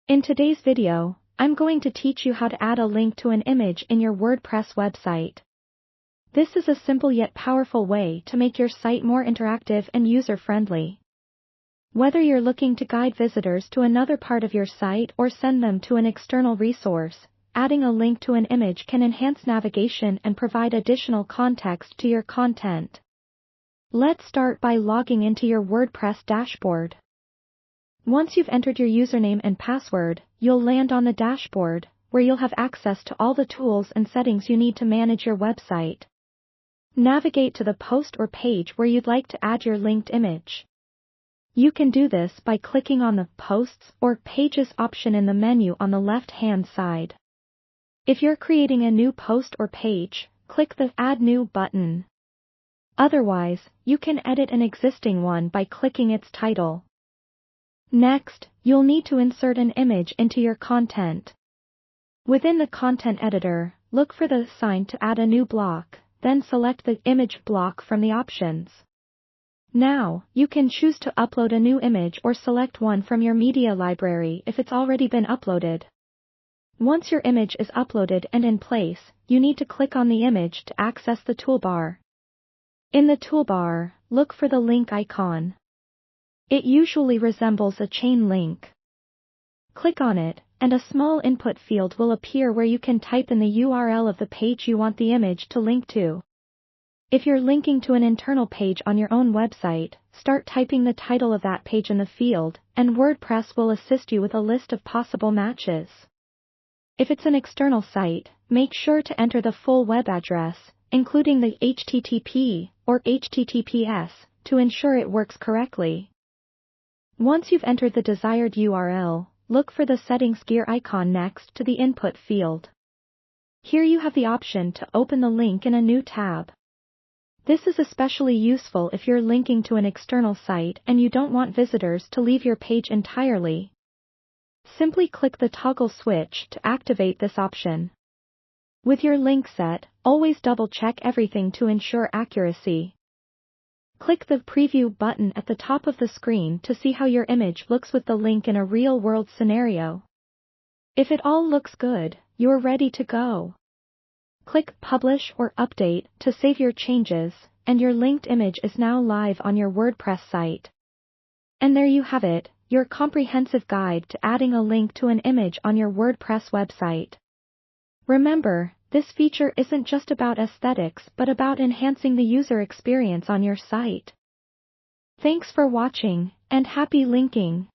In today's video, I'm going to teach you how to add a link to an image in your WordPress website. This is a simple yet powerful way to make your site more interactive and user-friendly. Whether you're looking to guide visitors to another part of your site or send them to an external resource, adding a link to an image can enhance navigation and provide additional context to your content. Let's start by logging into your WordPress dashboard. Once you've entered your username and password, you'll land on the dashboard, where you'll have access to all the tools and settings you need to manage your website. Navigate to the post or page where you'd like to add your linked image. You can do this by clicking on the Posts or Pages option in the menu on the left-hand side. If you're creating a new post or page, click the Add New button. Otherwise, you can edit an existing one by clicking its title. Next, you'll need to insert an image into your content. Within the content editor, look for the sign to add a new block, then select the image block from the options. Now, you can choose to upload a new image or select one from your media library if it's already been uploaded. Once your image is uploaded and in place, you need to click on the image to access the toolbar. In the toolbar, look for the link icon. It usually resembles a chain link. Click on it, and a small input field will appear where you can type in the URL of the page you want the image to link to. If you're linking to an internal page on your own website, start typing the title of that page in the field, and WordPress will assist you with a list of possible matches. If it's an external site, make sure to enter the full web address, including the HTTP or HTTPS, to ensure it works correctly. Once you've entered the desired URL, look for the settings gear icon next to the input field. Here you have the option to open the link in a new tab. This is especially useful if you're linking to an external site and you don't want visitors to leave your page entirely. Simply click the toggle switch to activate this option. With your link set, always double-check everything to ensure accuracy. Click the Preview button at the top of the screen to see how your image looks with the link in a real-world scenario. If it all looks good, you're ready to go. Click Publish or Update to save your changes, and your linked image is now live on your WordPress site. And there you have it, your comprehensive guide to adding a link to an image on your WordPress website. Remember, this feature isn't just about aesthetics but about enhancing the user experience on your site. Thanks for watching, and happy linking!